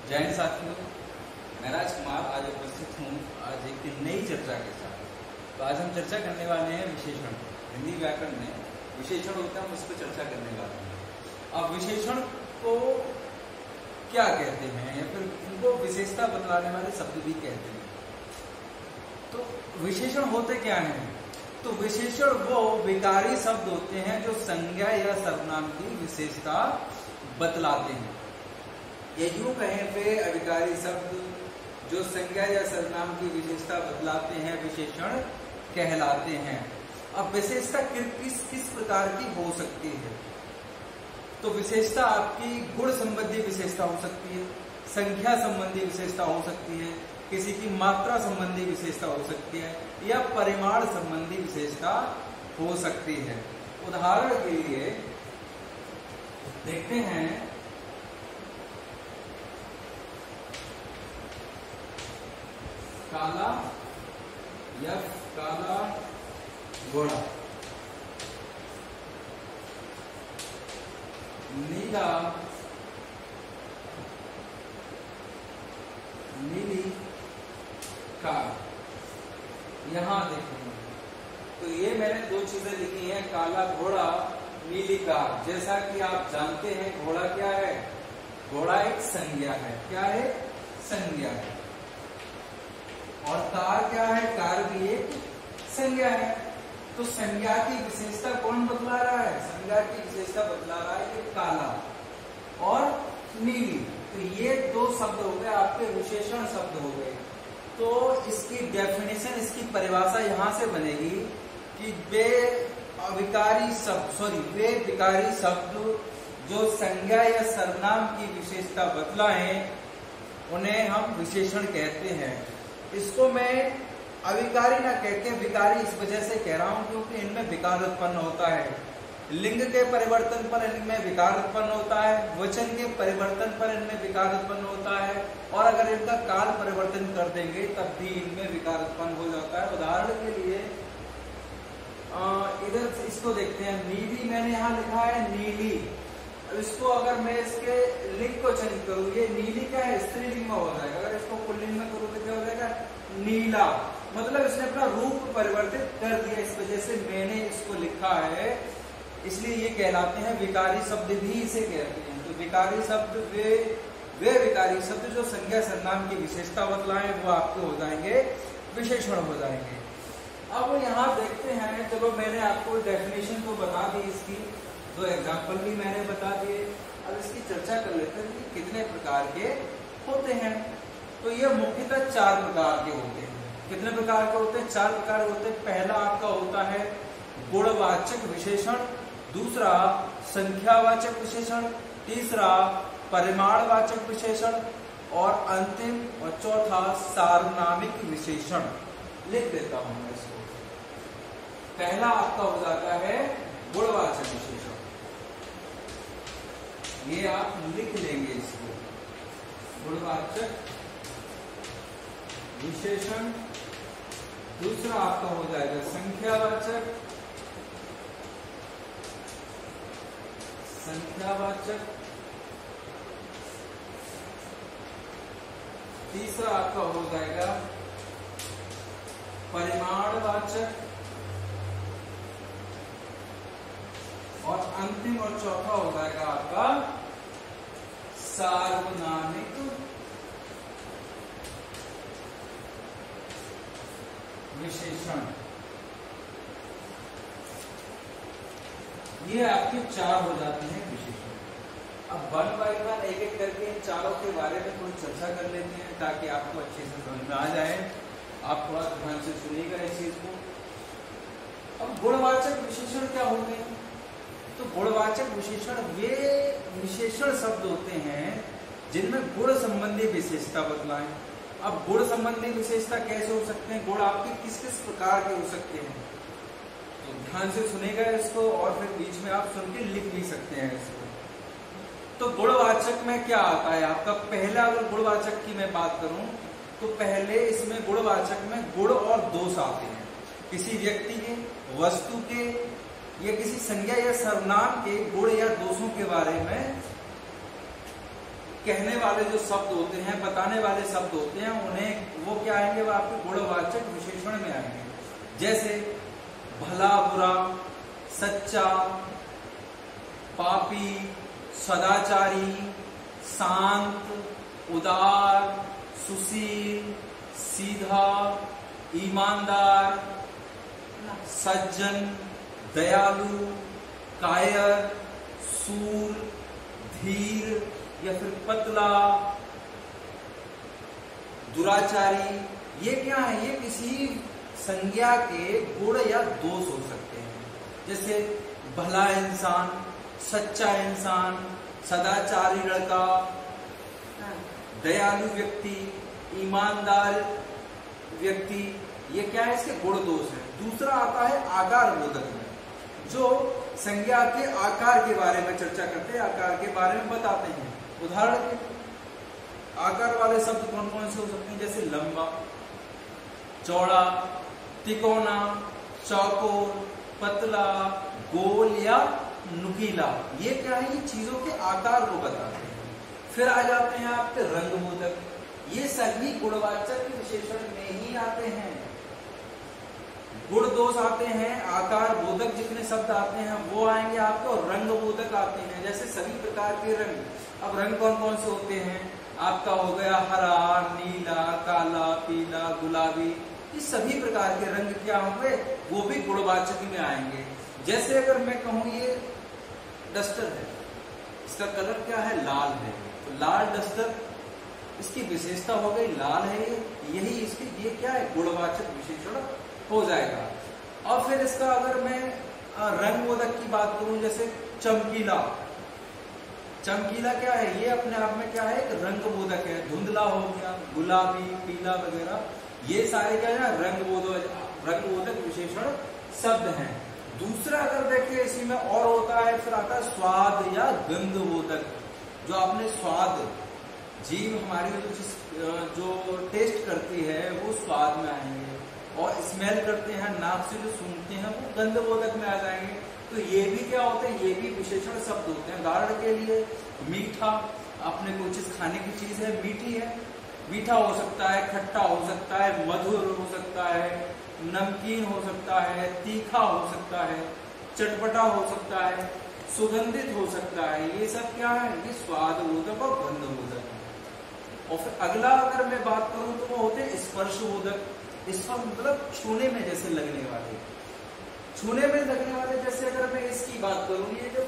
जैन साथियों, मैं राजकुमार आज उपस्थित हूँ आज एक नई चर्चा के साथ। तो आज हम चर्चा करने वाले हैं विशेषण। हिंदी व्याकरण में विशेषण होता है, हम उस पर चर्चा करने वाले हैं। अब विशेषण को क्या कहते हैं या फिर इनको विशेषता बतलाने वाले शब्द भी कहते हैं। तो विशेषण होते क्या हैं? तो विशेषण वो विकारी शब्द होते हैं जो संज्ञा या सर्वनाम की विशेषता बतलाते हैं। ये यूं कहें वे अविकारी शब्द जो संज्ञा या सर्वनाम की विशेषता बतलाते हैं विशेषण कहलाते हैं। अब विशेषता किस प्रकार की हो सकती है? तो विशेषता आपकी गुण संबंधी विशेषता हो सकती है, संख्या संबंधी विशेषता हो सकती है, किसी की मात्रा संबंधी विशेषता हो सकती है या परिमाण संबंधी विशेषता हो सकती है। उदाहरण के लिए देखते हैं, काला या काला घोड़ा, नीला नीली कार। यहां देखेंगे तो ये मैंने दो चीजें लिखी हैं, काला घोड़ा नीली कार। जैसा कि आप जानते हैं घोड़ा क्या है? घोड़ा एक संज्ञा है। क्या है? संज्ञा है। और कार क्या है? कार भी एक संज्ञा है। तो संज्ञा की विशेषता कौन बतला रहा है? संज्ञा की विशेषता बतला रहा है ये काला और नीली। तो ये दो शब्द हो गए आपके विशेषण शब्द हो गए। तो इसकी डेफिनेशन, इसकी परिभाषा यहां से बनेगी कि वे विकारी शब्द जो संज्ञा या सर्वनाम की विशेषता बतलाएं उन्हें हम विशेषण कहते हैं। इसको मैं अविकारी ना कहकर विकारी इस वजह से कह रहा हूं क्योंकि इनमें विकार उत्पन्न होता है। लिंग के परिवर्तन पर इनमें विकार उत्पन्न होता है, वचन के परिवर्तन पर इनमें विकार उत्पन्न होता है, और अगर इनका काल परिवर्तन कर देंगे तब भी इनमें विकार उत्पन्न हो जाता है। उदाहरण के लिए इधर इसको देखते हैं, नीली मैंने यहाँ लिखा है नीली। इसको अगर मैं इसके लिंग को चेंज करूँ, ये नीली क्या है? स्त्रीलिंग में हो जाएगा। अगर इसको पुल्लिंग में करूँ तो क्या हो जाएगा? नीला। मतलब इसने अपना रूप परिवर्तित कर दिया, इस वजह से मैंने इसको लिखा है। इसलिए ये कहलाते हैं विकारी शब्द भी इसे कहते हैं। तो विकारी शब्द वे विकारी शब्द जो संज्ञा सर्वनाम की विशेषता बतलाएं वो आपके हो जाएंगे विशेषण हो जाएंगे। अब यहाँ देखते हैं, चलो मैंने आपको डेफिनेशन तो बता दी, इसकी दो एग्जाम्पल भी मैंने बता दिए। अब इसकी चर्चा कर लेते हैं कि कितने प्रकार के होते हैं। तो ये मुख्यतः 4 प्रकार के होते हैं। कितने प्रकार के होते हैं? 4 प्रकार होते हैं। पहला आपका होता है गुणवाचक विशेषण, दूसरा संख्यावाचक विशेषण, तीसरा परिमाणवाचक विशेषण और अंतिम और चौथा सार्वनामिक विशेषण। लिख देता हूं मैं इसको। पहला आपका हो जाता है गुणवाचक विशेषण। ये आप लिख लेंगे इसको, गुणवाचक विशेषण। दूसरा आपका हो जाएगा संख्यावाचक, तीसरा आपका हो जाएगा परिमाणवाचक और अंतिम और चौथा हो जाएगा आपका सार्वनामिक विशेषण। ये आपके 4 हो जाते हैं विशेषण। अब 1 बाय 1 एक करके इन चारों के बारे में थोड़ी चर्चा कर लेते हैं ताकि आपको अच्छे से समझ में आ जाए। आप थोड़ा ध्यान से सुनिएगा इस चीज को। अब गुणवाचक विशेषण क्या होते हैं? तो गुणवाचक विशेषण वे विशेषण शब्द होते हैं जिनमें गुण संबंधी विशेषता बतलाएं। अब गुण संबंधी विशेषता कैसे हो सकते हैं? गुण आपके किस किस प्रकार के हो सकते हैं? तो ध्यान से सुनेगा इसको और फिर बीच में आप सुन के लिख भी सकते हैं इसको। तो गुणवाचक में क्या आता है आपका? पहला अगर गुणवाचक की मैं बात करूं तो पहले इसमें गुणवाचक में गुण और दोष आते हैं। किसी व्यक्ति के, वस्तु के या किसी संज्ञा या सर्वनाम के गुण या दोषों के बारे में कहने वाले जो शब्द होते हैं, बताने वाले शब्द होते हैं, उन्हें वो क्या आएंगे, वो आपके गुणवाचक विशेषण में आएंगे। जैसे भला बुरा, सच्चा, पापी, सदाचारी, शांत, उदार, सुशील, सीधा, ईमानदार, सज्जन, दयालु, कायर, सूर, धीर या फिर पतला, दुराचारी, ये क्या है, ये किसी संज्ञा के गुण या दोष हो सकते हैं। जैसे भला इंसान, सच्चा इंसान, सदाचारी लड़का, दयालु व्यक्ति, ईमानदार व्यक्ति, ये क्या है, इसके गुण दोष है। दूसरा आता है आकार बोधक में, जो संज्ञा के आकार के बारे में चर्चा करते हैं, आकार के बारे में बताते हैं। उदाहरण के आकार वाले शब्द कौन कौन से हो सकते हैं, जैसे लंबा, चौड़ा, तिकोना, चौकोर, पतला, गोल या नुकीला, ये क्या है, ये चीजों के आकार को बताते हैं। फिर आ जाते हैं आपके रंग बोधक, ये सभी गुणवाचक विशेषण में ही आते हैं। गुण दोष आते हैं, आकार बोधक जितने शब्द आते हैं वो आएंगे आपको, रंग बोधक आते हैं। जैसे सभी प्रकार के रंग, अब रंग कौन कौन से होते हैं, आपका हो गया हरा, नीला, काला, पीला, गुलाबी, ये सभी प्रकार के रंग क्या होंगे, वो भी गुणवाचक में आएंगे। जैसे अगर मैं कहूं ये डस्टर है, इसका कलर क्या है, लाल है, तो लाल डस्टर, इसकी विशेषता हो गई लाल है, यही इसकी ये क्या है, गुणवाचक विशेषण हो जाएगा। और फिर इसका अगर मैं रंग बोधक की बात करूं, जैसे चमकीला, चमकीला क्या है, ये अपने आप में क्या है, एक रंग बोधक है। धुंधला हो गया, गुलाबी, पीला वगैरह, ये सारे क्या है, रंग बोधक विशेषण शब्द हैं। दूसरा अगर देखिए इसी में और होता है, फिर आता है स्वाद या गंध बोधक, जो आपने स्वाद, जीभ हमारी जो टेस्ट करती है वो स्वाद में आएंगे, और स्मेल करते हैं, नाक से जो सूंघते हैं वो गंध बोधक में आ जाएंगे। तो ये भी क्या होते हैं, ये भी विशेषण शब्द होते हैं। उदाहरण के लिए मीठा, आपने कोई चीज खाने की चीज है, मीठी है, मीठा हो सकता है, खट्टा हो सकता है, मधुर हो सकता है, नमकीन हो सकता है, तीखा हो सकता है, चटपटा हो सकता है, सुगंधित हो सकता है। ये सब क्या है, ये स्वाद बोधक और गंध बोधक है। और फिर अगला अगर मैं बात करूं तो वो होते हैं स्पर्श बोधक। स्पर्श मतलब छूने में जैसे लगने वाले, छूने में लगने वाले, जैसे अगर मैं इसकी बात करूं, ये जो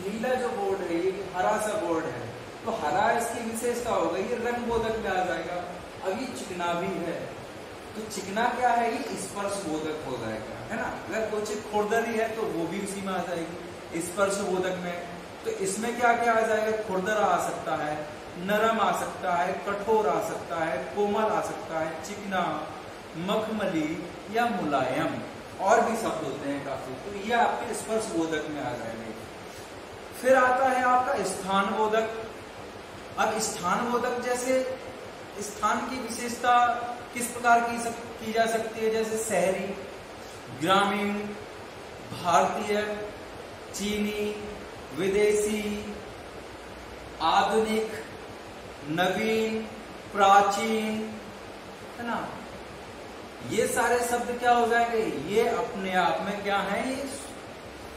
नीला जो बोर्ड है, ये हरा सा बोर्ड है, तो हरा इसकी विशेषता होगा, ये रंग बोधक में आ जाएगा। अब ये चिकना भी है, तो चिकना क्या है, ये स्पर्श बोधक हो जाएगा, है ना। अगर कोई चीज खुरदरी है तो वो भी उसी में आ जाएगी, स्पर्श बोधक में। तो इसमें क्या क्या आ जाएगा, खुरदरा आ सकता है, नरम आ सकता है, कठोर आ सकता है, कोमल आ सकता है, चिकना, मखमली या मुलायम, और भी शब्द होते हैं काफी, तो ये आपके स्पर्श बोधक में आ जाएंगे। फिर आता है आपका स्थान बोधक। अब स्थान बोधक, जैसे स्थान की विशेषता किस प्रकार की जा सकती है, जैसे शहरी, ग्रामीण, भारतीय, चीनी, विदेशी, आधुनिक, नवीन, प्राचीन, है ना। ये सारे शब्द क्या हो जाएंगे, ये अपने आप में क्या है,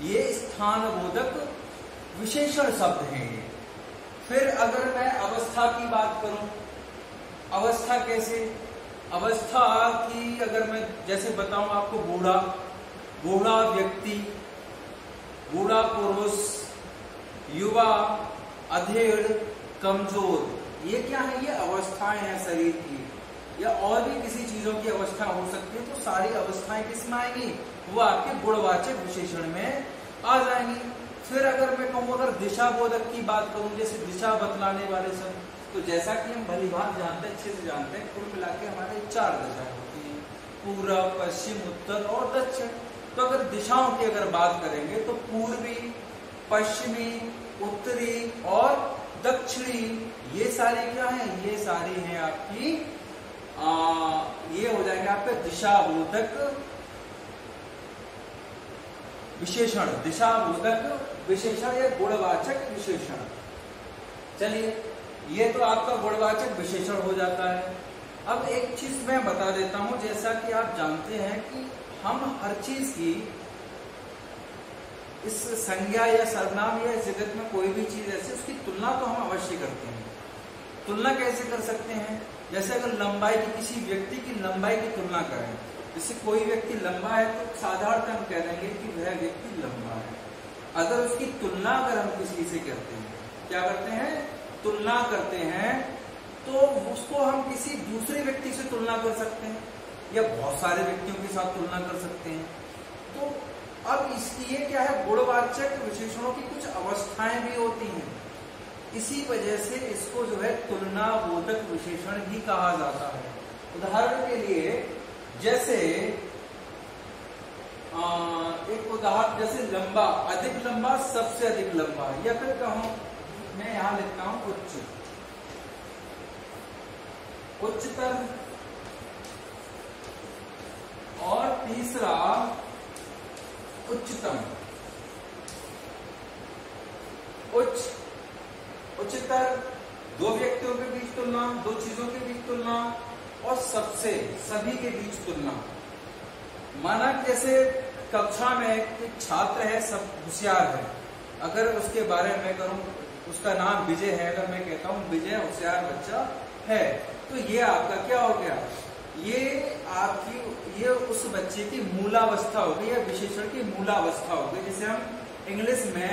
ये स्थान बोधक विशेषण शब्द हैं। फिर अगर मैं अवस्था की बात करूं, अवस्था कैसे, अवस्था की अगर मैं जैसे बताऊं आपको, बूढ़ा, बूढ़ा व्यक्ति, बूढ़ा पुरुष, युवा, अधेड़, कमजोर, ये क्या है, ये अवस्थाएं हैं शरीर की, या और भी किसी चीजों की अवस्था हो सकती है। तो सारी अवस्थाएं किस में आएंगी, वो आपके गुणवाचक विशेषण में आ जाएंगी। फिर अगर मैं कहूँ, अगर दिशा बोधक की बात करूं, जैसे दिशा बतलाने वाले शब्द, तो जैसा कि हम भली भांति जानते हैं, अच्छे से जानते हैं, कुल मिला के हमारे 4 दिशाएं होती हैं, पूर्व, पश्चिम, उत्तर और दक्षिण। तो अगर दिशाओं की अगर बात करेंगे तो पूर्वी, पश्चिमी, उत्तरी और दक्षिणी, ये सारी क्या है, ये सारी हैं आपकी, ये हो जाएंगे आपके दिशा बोधक विशेषण, दिशा बोधक विशेषण या गुणवाचक विशेषण। चलिए ये तो आपका गुणवाचक विशेषण हो जाता है। अब एक चीज मैं बता देता हूं, जैसा कि आप जानते हैं कि हम हर चीज की इस संज्ञा या सर्वनाम या इस जगत में कोई भी चीज ऐसी उसकी तुलना तो हम अवश्य करते हैं। तुलना कैसे कर सकते हैं? जैसे अगर लंबाई की, किसी व्यक्ति की लंबाई की तुलना करें, जैसे कोई व्यक्ति लंबा है तो साधारणतः हम कह देंगे कि वह व्यक्ति लंबा है। अगर उसकी तुलना अगर हम किसी से करते हैं, क्या करते हैं? तुलना करते हैं, तो उसको हम किसी दूसरे व्यक्ति से तुलना कर सकते हैं या बहुत सारे व्यक्तियों के साथ तुलना कर सकते हैं। तो अब इसकी ये क्या है, गुणवाचक विशेषणों की कुछ अवस्थाएं भी होती हैं, इसी वजह से इसको जो है तुलना बोधक विशेषण भी कहा जाता है। उदाहरण के लिए जैसे एक उदाहरण, जैसे लंबा, अधिक लंबा, सबसे अधिक लंबा, या फिर कहूं मैं यहां लिखता हूं उच्च, उच्चतर, और तीसरा उच्चतम। उच्च, उच्चतर, दो व्यक्तियों के बीच तुलना, दो चीजों के बीच तुलना, और सबसे, सभी के बीच तुलना। माना जैसे कक्षा में एक छात्र है, सब होशियार है, अगर उसके बारे में करूं, उसका नाम विजय है, अगर मैं कहता हूं विजय होशियार बच्चा है, तो ये आपका क्या हो गया, ये आपकी, ये उस बच्चे की मूलावस्था हो गई या विशेषण की मूलावस्था हो गई, जिसे हम इंग्लिश में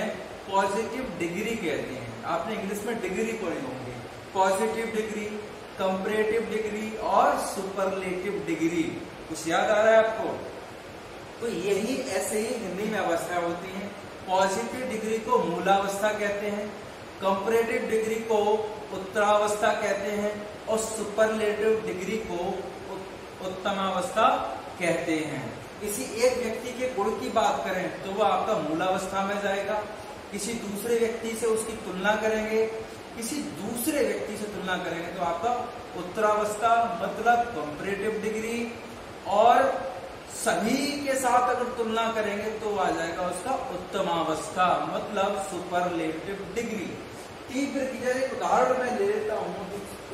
पॉजिटिव डिग्री कहते हैं। आपने इंग्लिश में डिग्री पढ़ी होंगी, पॉजिटिव डिग्री, कंपैरेटिव डिग्री और सुपरलेटिव डिग्री। कुछ याद आ रहा है आपको? तो यही ऐसे ही हिंदी में अवस्था होती हैं। पॉजिटिव डिग्री को मूलावस्था कहते हैं, कंपैरेटिव डिग्री को उत्तरावस्था कहते हैं, और सुपरलेटिव डिग्री को उत्तमावस्था कहते हैं। किसी एक व्यक्ति के गुण की बात करें तो वो आपका मूलावस्था में जाएगा, किसी दूसरे व्यक्ति से उसकी तुलना करेंगे, किसी दूसरे व्यक्ति से तुलना करेंगे तो आपका उत्तरावस्था मतलब कंपैरेटिव डिग्री, और सभी के साथ अगर तुलना करेंगे तो आ जाएगा उसका उत्तमावस्था मतलब सुपरलेटिव डिग्री। तीव्र की जगह एक उदाहरण मैं ले लेता हूं,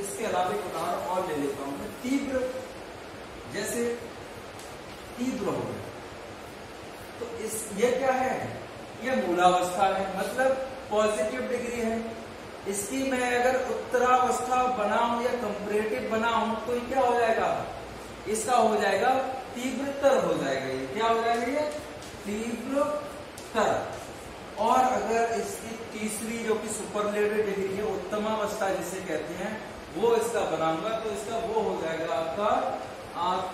इसके अलावा एक उदाहरण और ले लेता हूं मैं। तीव्र, जैसे तीव्र हो गया, तो ये क्या है, ये मूलावस्था है, मतलब पॉजिटिव डिग्री है। इसकी मैं अगर उत्तरावस्था बनाऊं या कंपैरेटिव बनाऊं तो ये क्या हो जाएगा, इसका हो जाएगा तीव्रतर हो जाएगा। ये क्या हो जाएगा, ये तीव्रतर। और अगर इसकी तीसरी जो कि सुपरलेटिव डिग्री है, उत्तमावस्था जिसे कहते हैं, वो इसका बनाऊंगा तो इसका वो हो जाएगा आपका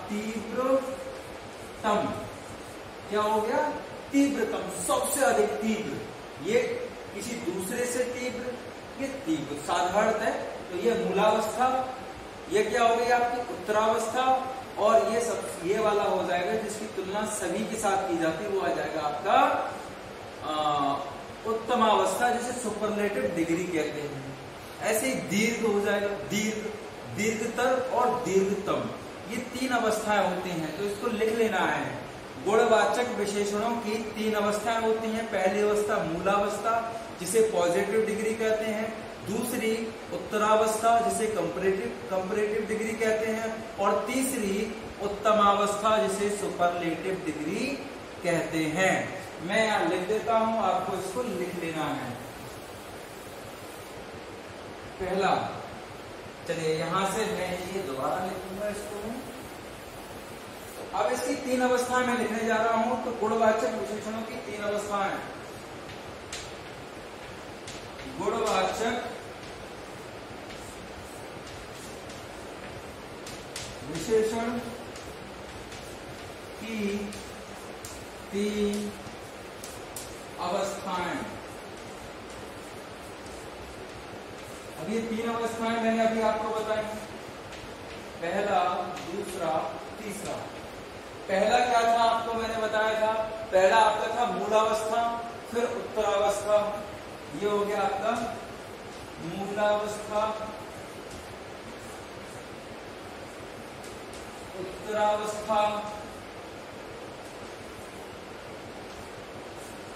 तीव्रतम। क्या हो गया, तीव्रतम, सबसे अधिक तीव्र। ये किसी दूसरे से तीव्र, ये तीव्र साधारण है, तो ये मूलावस्था, ये क्या हो गई आपकी उत्तरावस्था, और ये सब, ये वाला हो जाएगा जिसकी तुलना सभी के साथ की जाती है, वो आ जाएगा आपका उत्तमावस्था, जिसे सुपरलेटिव डिग्री कहते हैं। ऐसे ही दीर्घ हो जाएगा, दीर्घ, दीर्घतर और दीर्घतम, ये तीन अवस्थाएं होती हैं, तो इसको लिख लेना है। गुणवाचक विशेषणों की तीन अवस्थाएं होती हैं। पहली अवस्था मूलावस्था, जिसे पॉजिटिव डिग्री कहते हैं, दूसरी उत्तरावस्था जिसे कंपैरेटिव डिग्री कहते हैं, और तीसरी उत्तमावस्था जिसे सुपरलेटिव डिग्री कहते हैं। मैं यहां लिख देता हूं, आपको इसको लिख लेना है। पहला, चलिए यहां से मैं ये दोबारा लिखूंगा इसको। अब इसकी तीन अवस्थाएं मैं लिखने जा रहा हूं, तो गुणवाचक विशेषणों की तीन अवस्थाएं। गुणवाचक विशेषण की तीन अवस्थाएं। अब ये तीन अवस्थाएं मैंने अभी आपको बताई, पहला, दूसरा, तीसरा। पहला क्या था आपको मैंने बताया था, पहला आपका था मूलावस्था, फिर उत्तरावस्था, ये हो गया आपका मूलावस्था, उत्तरावस्था,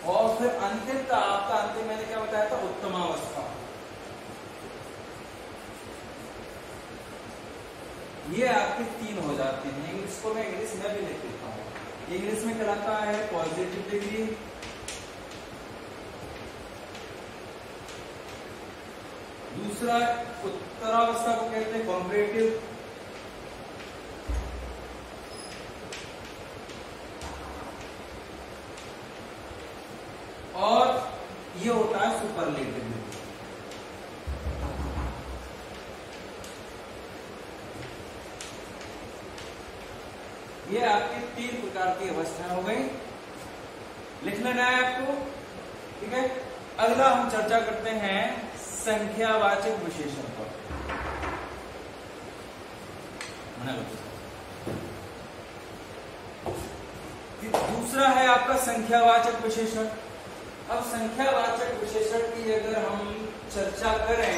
और फिर अंतिम था आपका, अंतिम मैंने क्या बताया था, उत्तमावस्था। ये आपके 3 हो जाते हैं। इंग्लिश को मैं इंग्लिश में भी लिख देता हूँ। इंग्लिश में कहलाता है पॉजिटिव डिग्री, दूसरा उत्तरावस्था को कहते हैं कॉम्परेटिव, और ये होता है सुपरलेटिव डिग्री। ये आपकी 3 प्रकार की अवस्थाएं हो गई। लिखना है आपको, ठीक है। अगला हम चर्चा करते हैं संख्यावाचक विशेषण पर। दूसरा है आपका संख्यावाचक विशेषण। अब संख्यावाचक विशेषण की अगर हम चर्चा करें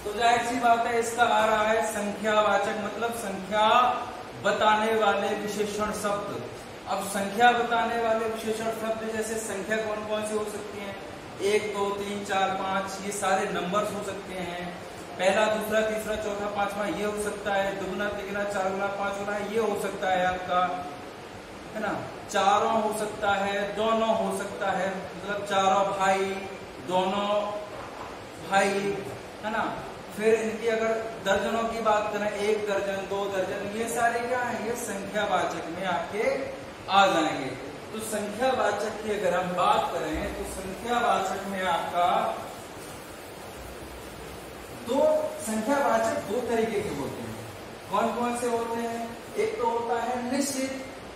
तो जाहिर सी बात है, इसका आ रहा है संख्यावाचक मतलब संख्या बताने वाले विशेषण शब्द। अब संख्या बताने वाले विशेषण शब्द जैसे संख्या कौन कौन सी हो सकती हैं? 1 2 3 4 5, ये सारे नंबर्स हो सकते हैं। पहला, दूसरा, तीसरा, चौथा, पांचवा ये हो सकता है। दुगुना, तिगुना, 4 गुना, 5 गुना ये हो सकता है आपका, है ना। चारों हो सकता है, दोनों हो सकता है, मतलब चारों भाई, दोनों भाई, है ना। फिर इनकी अगर दर्जनों की बात करें, 1 दर्जन, 2 दर्जन, ये सारे क्या है? ये संख्यावाचक में आपके आ जाएंगे। तो संख्यावाचक की अगर हम बात करें तो संख्यावाचक में आपका संख्यावाचक 2 तरीके के होते हैं। कौन कौन से होते हैं? एक तो होता है निश्चित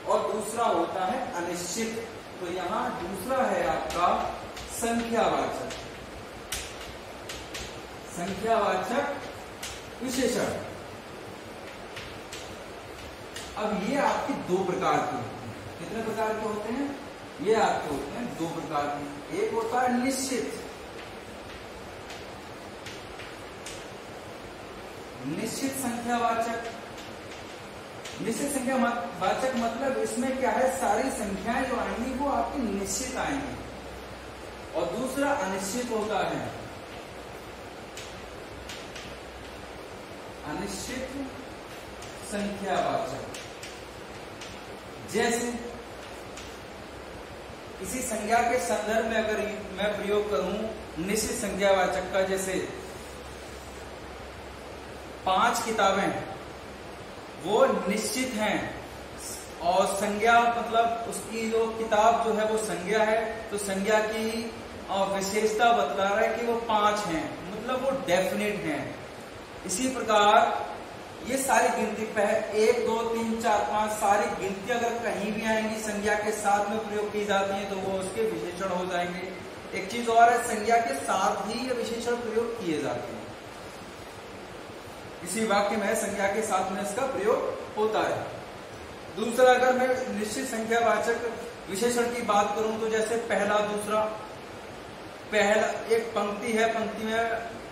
और दूसरा होता है अनिश्चित। तो यहां दूसरा है आपका संख्यावाचक विशेषण। अब ये आपके 2 प्रकार के होते हैं। कितने प्रकार के होते हैं? ये आपके होते हैं 2 प्रकार के। एक होता है निश्चित संख्यावाचक। निश्चित संख्यावाचक मतलब इसमें क्या है, सारी संख्याएं जो आएंगी वो आपकी निश्चित आएंगी। और दूसरा अनिश्चित होता है अनिश्चित संख्यावाचक। जैसे किसी संज्ञा के संदर्भ में अगर मैं प्रयोग करूं निश्चित संख्यावाचक का, जैसे 5 किताबें वो निश्चित हैं, और संज्ञा मतलब उसकी जो किताब जो है वो संज्ञा है, तो संज्ञा की विशेषता बतला रहा है कि वो 5 हैं, मतलब वो डेफिनेट हैं। इसी प्रकार ये सारी गिनती पे 1 2 3 4 5 सारी गिनती अगर कहीं भी आएंगी संज्ञा के साथ में प्रयोग की जाती है तो वो उसके विशेषण हो जाएंगे। एक चीज और है, संज्ञा के साथ ही ये विशेषण प्रयोग किए जाते हैं। इसी वाक्य में संज्ञा के साथ में इसका प्रयोग होता है। दूसरा, अगर मैं निश्चित संख्यावाचक विशेषण की बात करूं तो जैसे पहला, दूसरा, पहला एक पंक्ति है, पंक्ति में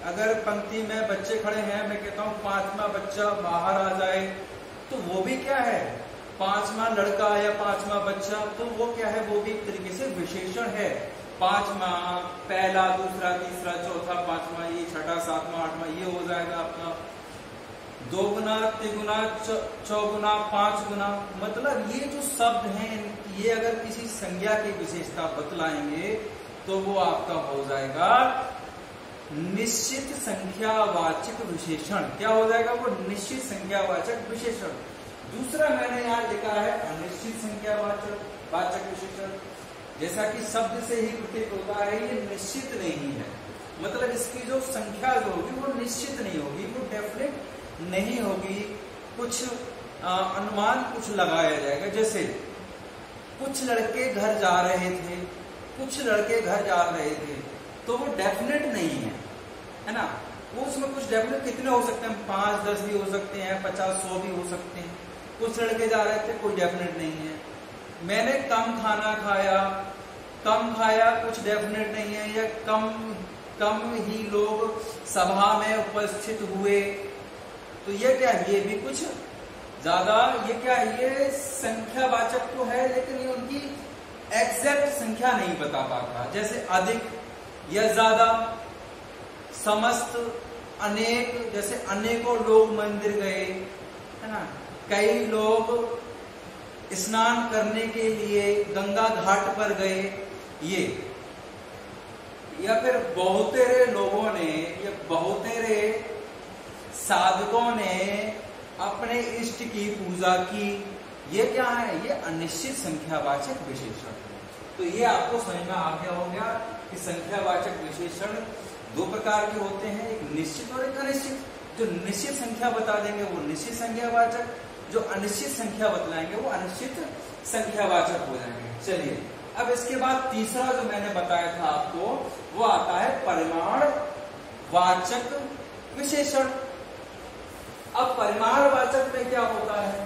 अगर पंक्ति में बच्चे खड़े हैं, मैं कहता हूं 5वां बच्चा बाहर आ जाए, तो वो भी क्या है, 5वां लड़का या 5वां बच्चा, तो वो क्या है, वो भी एक तरीके से विशेषण है। 5वां, पहला, दूसरा, तीसरा, चौथा, 5वां, ये 6वां, 7वां, 8वां ये हो जाएगा आपका। 2 गुना, 3 गुना, 4 गुना, 5 गुना, मतलब ये जो शब्द हैं ये अगर किसी संज्ञा की विशेषता बतलाएंगे तो वो आपका हो जाएगा निश्चित संख्यावाचक विशेषण। क्या हो जाएगा? वो निश्चित संख्यावाचक विशेषण। दूसरा मैंने यहाँ लिखा है अनिश्चित संख्यावाचक विशेषण। जैसा कि शब्द से ही प्रतीत होता है ये निश्चित नहीं है, मतलब इसकी जो संख्या जो होगी वो निश्चित नहीं होगी, वो डेफिनेट नहीं होगी, कुछ अनुमान कुछ लगाया जाएगा। जैसे कुछ लड़के घर जा रहे थे, कुछ लड़के घर जा रहे थे, तो वो डेफिनेट नहीं है ना। वो उसमें कुछ डेफिनेट कितने हो सकते हैं, 5 10 भी हो सकते हैं, 50 100 भी हो सकते हैं। कुछ लड़के जा रहे थे, कोई डेफिनेट नहीं है। मैंने कम खाना खाया, कम खाया कुछ डेफिनेट नहीं है, या कम ही लोग सभा में उपस्थित हुए, तो ये क्या है, ये भी कुछ ज्यादा, ये क्या है, ये संख्यावाचक तो है लेकिन ये उनकी एग्जैक्ट संख्या नहीं बता पाता। जैसे अधिक या ज्यादा, समस्त, अनेक, जैसे अनेकों लोग मंदिर गए, है ना। कई लोग स्नान करने के लिए गंगा घाट पर गए, ये या फिर बहुतेरे लोगों ने या बहुतेरे साधकों ने अपने इष्ट की पूजा की। ये क्या है? ये अनिश्चित संख्यावाचक विशेषण। तो ये आपको समझ में आ गया हो गया कि संख्यावाचक विशेषण दो प्रकार के होते हैं, एक निश्चित और एक अनिश्चित। जो निश्चित संख्या बता देंगे वो निश्चित संख्यावाचक, जो अनिश्चित संख्या बतलाएंगे वो अनिश्चित संख्यावाचक हो जाएंगे। चलिए अब इसके बाद तीसरा जो मैंने बताया था आपको वो आता है परिमाण वाचक विशेषण। अब परिमाण वाचक में क्या होता है?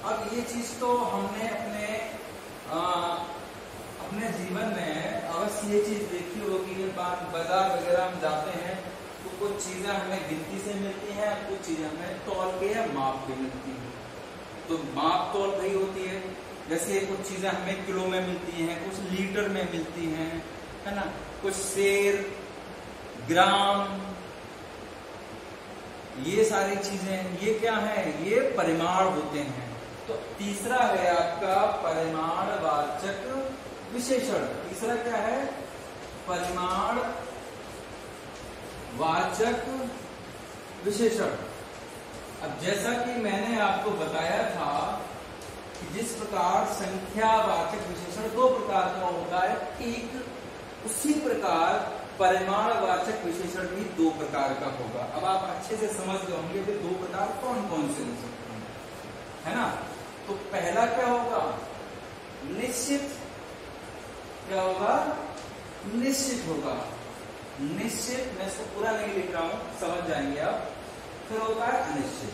अब ये चीज तो हमने अपने जीवन में अवश्य ये चीज देखी होगी कि बाजार वगैरह हम जाते हैं तो कुछ चीजें हमें गिनती से मिलती हैं, कुछ चीजें हमें तौल के या माप के मिलती हैं। तो माप तौल वही होती है, जैसे कुछ चीजें हमें किलो में मिलती हैं, कुछ लीटर में मिलती हैं, है ना, कुछ सेर, ग्राम, ये सारी चीजें, ये क्या है? ये परिमाण होते हैं। तो तीसरा है आपका परिमाणवाचक विशेषण। तीसरा क्या है? परिमाण वाचक विशेषण। अब जैसा कि मैंने आपको बताया था कि जिस प्रकार संख्यावाचक विशेषण दो प्रकार का होता है, ठीक उसी प्रकार परिमाणवाचक विशेषण भी दो प्रकार का होगा। अब आप अच्छे से समझ गए होंगे कि दो प्रकार कौन कौन से हो सकते हैं, है ना। तो पहला क्या होगा? निश्चित। क्या होगा? निश्चित होगा। निश्चित, मैं इसको पूरा नहीं लिख रहा हूं, समझ जाएंगे आप। फिर होता है अनिश्चित।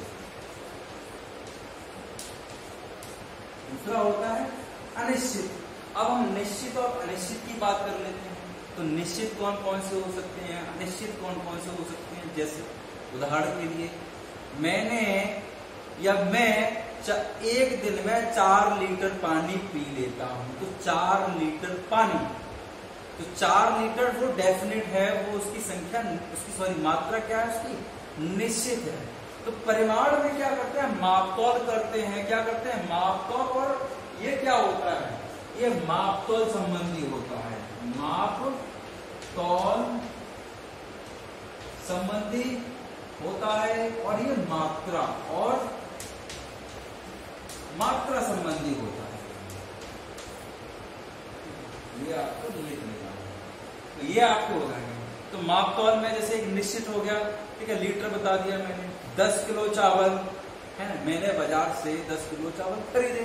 दूसरा होता है अनिश्चित। अब हम निश्चित और अनिश्चित की बात कर लेते हैं। तो निश्चित कौन कौन से हो सकते हैं, अनिश्चित कौन कौन से हो सकते हैं? जैसे उदाहरण के लिए मैं एक दिन में 4 लीटर पानी पी लेता हूं। तो 4 लीटर पानी, तो 4 लीटर वो डेफिनेट है, वो उसकी संख्या, उसकी मात्रा क्या है? उसकी निश्चित है। तो परिमाण में क्या करते हैं? मापतौल करते हैं। क्या करते हैं? मापतौल। और ये क्या होता है? ये मापतौल संबंधी होता है। मापतौल संबंधी होता है और ये मात्रा संबंधी होता है। ये आपको लिख लेना है। तो ये आपको हो जाएगा। तो मापतौल में जैसे एक निश्चित हो गया, ठीक है, लीटर बता दिया मैंने। 10 किलो चावल है ना, मैंने बाजार से 10 किलो चावल खरीदे।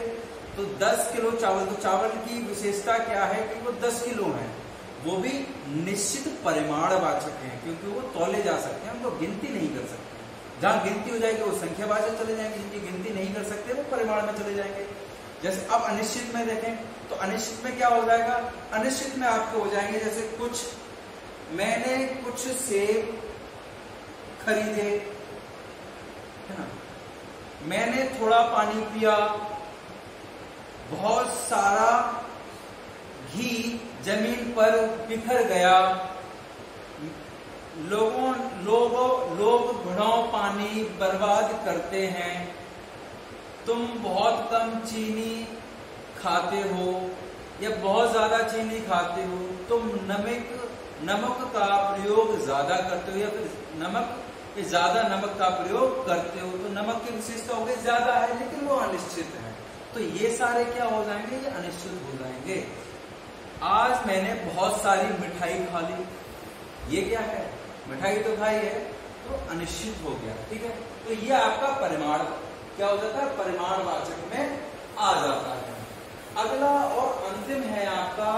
तो 10 किलो चावल, तो चावल की विशेषता क्या है कि वो 10 किलो है। वो भी निश्चित परिमाणवाचक है, क्योंकि वो तौले जा सकते हैं, उनको गिनती नहीं कर सकते। जहां गिनती हो जाएगी वो संख्यावाचक चले जाएंगे, जिनकी गिनती नहीं कर सकते वो परिमाण में चले जाएंगे। जैसे अब अनिश्चित में देखें तो अनिश्चित में क्या हो जाएगा? अनिश्चित में आपको हो जाएंगे जैसे मैंने कुछ सेब खरीदे, है ना, मैंने थोड़ा पानी पिया, बहुत सारा घी जमीन पर बिखर गया, लोग घड़ों पानी बर्बाद करते हैं, तुम बहुत कम चीनी खाते हो या बहुत ज्यादा चीनी खाते हो, तुम नमक का प्रयोग ज्यादा करते हो या फिर ज्यादा नमक का प्रयोग करते हो। तो नमक की विशेषता हो गई ज्यादा है, लेकिन वो अनिश्चित है। तो ये सारे क्या हो जाएंगे? ये अनिश्चित हो जाएंगे। आज मैंने बहुत सारी मिठाई खा ली, ये क्या है? मिठाई तो खाई है, तो अनिश्चित हो गया, ठीक है। तो ये आपका परिमाण क्या हो जाता है? परिमाणवाचक में आ जाता है। अगला और अंतिम है आपका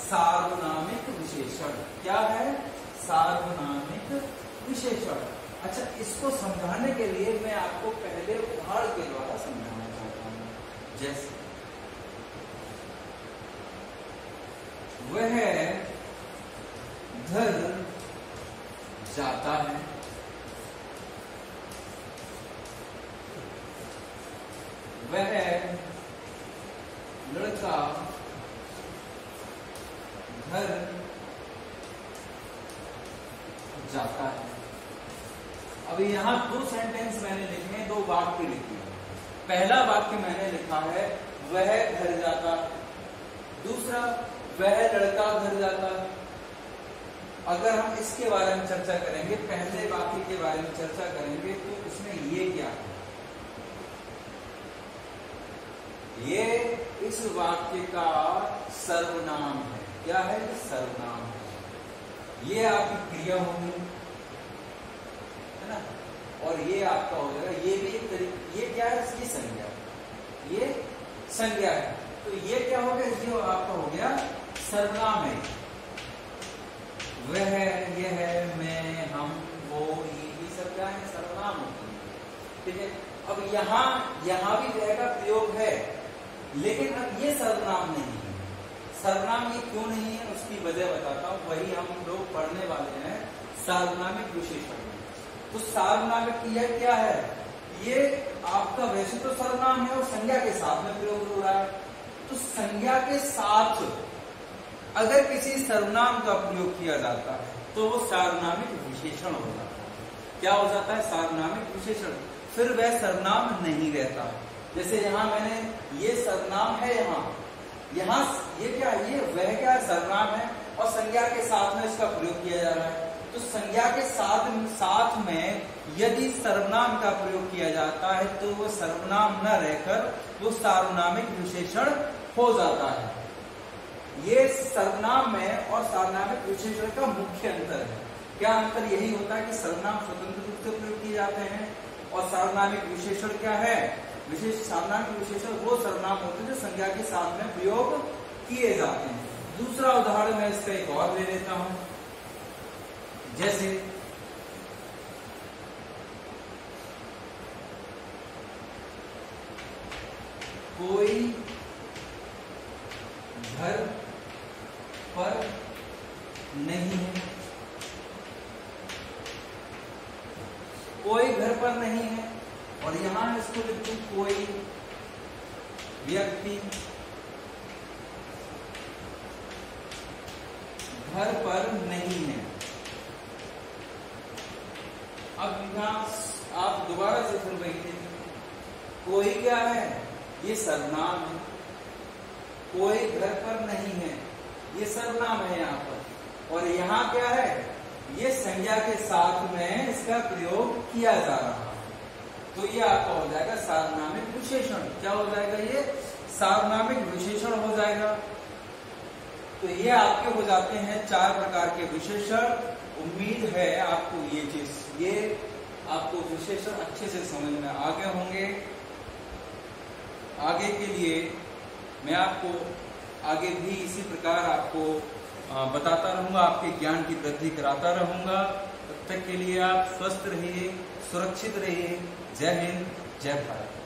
सार्वनामिक विशेषण। क्या है? सार्वनामिक विशेषण। अच्छा, इसको समझाने के लिए मैं आपको पहले उदाहरण के द्वारा समझाना चाहता हूं। जैसे वह घर जाता है, वह लड़का घर जाता है। अभी यहां 2 सेंटेंस मैंने लिखे हैं, 2 वाक्य लिखे हैं। पहला वाक्य मैंने लिखा है वह घर जाता, दूसरा वह लड़का घर जाता। अगर हम इसके बारे में चर्चा करेंगे, पहले वाक्य के बारे में चर्चा करेंगे, तो इसमें ये क्या है? ये इस वाक्य का सर्वनाम है। क्या है? सर्वनाम है। ये आपकी क्रिया होगी, है ना, और ये आपका हो जाएगा, ये भी एक तरीके, ये क्या है? इसकी संज्ञा, ये संज्ञा है। तो ये क्या हो गया? ये आपका हो गया सर्वनाम है। वह, यह, मैं, हम, वो, ये सब क्या है? सर्वनाम होते हैं। ठीक है। अब यहां भी वह का प्रयोग है, लेकिन अब ये सर्वनाम नहीं है। सर्वनाम ये क्यों नहीं है, उसकी वजह बताता हूं। वही हम लोग पढ़ने वाले हैं, सार्वनामिक विशेषण। तो सार्वनामिक यह क्या है? ये आपका वैसे तो सर्वनाम है और संज्ञा के साथ में प्रयोग हो रहा है। तो संज्ञा के साथ अगर किसी सर्वनाम का प्रयोग किया जाता है तो वो सार्वनामिक विशेषण हो जाता है। क्या हो जाता है? सार्वनामिक विशेषण। फिर वह सर्वनाम नहीं रहता। जैसे यहां मैंने, ये सर्वनाम है, यहां ये क्या है? ये वह क्या है? सर्वनाम है और संज्ञा के साथ में इसका प्रयोग किया जा रहा है। तो संज्ञा के साथ में यदि सर्वनाम का प्रयोग किया जाता है तो वो सर्वनाम न रहकर वो सार्वनामिक विशेषण हो जाता है। ये सर्वनाम में और सार्वनामिक विशेषण का मुख्य अंतर है। क्या अंतर? यही होता है कि सर्वनाम स्वतंत्र रूप से प्रयोग किए जाते हैं और सार्वनामिक विशेषण क्या है? सार्वनामिक विशेषण वो सर्वनाम होते हैं जो संज्ञा के साथ में प्रयोग किए जाते हैं। दूसरा उदाहरण मैं इसका एक और ले लेता हूं। जैसे कोई घर पर नहीं है, कोई घर पर नहीं है, और यहां इसको लिखूं कोई व्यक्ति घर पर नहीं है। अब यहां आप दोबारा से सुन रही थे, कोई क्या है? ये सर्वनाम है। कोई घर पर नहीं है, ये सर्वनाम है यहाँ पर, और यहाँ क्या है? ये संज्ञा के साथ में इसका प्रयोग किया जा रहा है। तो ये आपका हो जाएगा सार्वनामिक विशेषण। क्या हो जाएगा? ये सार्वनामिक विशेषण हो जाएगा। तो ये आपके हो जाते हैं 4 प्रकार के विशेषण। उम्मीद है आपको ये आपको विशेषण अच्छे से समझ में आ गए होंगे। आगे के लिए मैं आपको आगे भी इसी प्रकार आपको बताता रहूंगा, आपके ज्ञान की वृद्धि कराता रहूंगा। तब तक के लिए आप स्वस्थ रहिए, सुरक्षित रहिए। जय हिंद, जय भारत।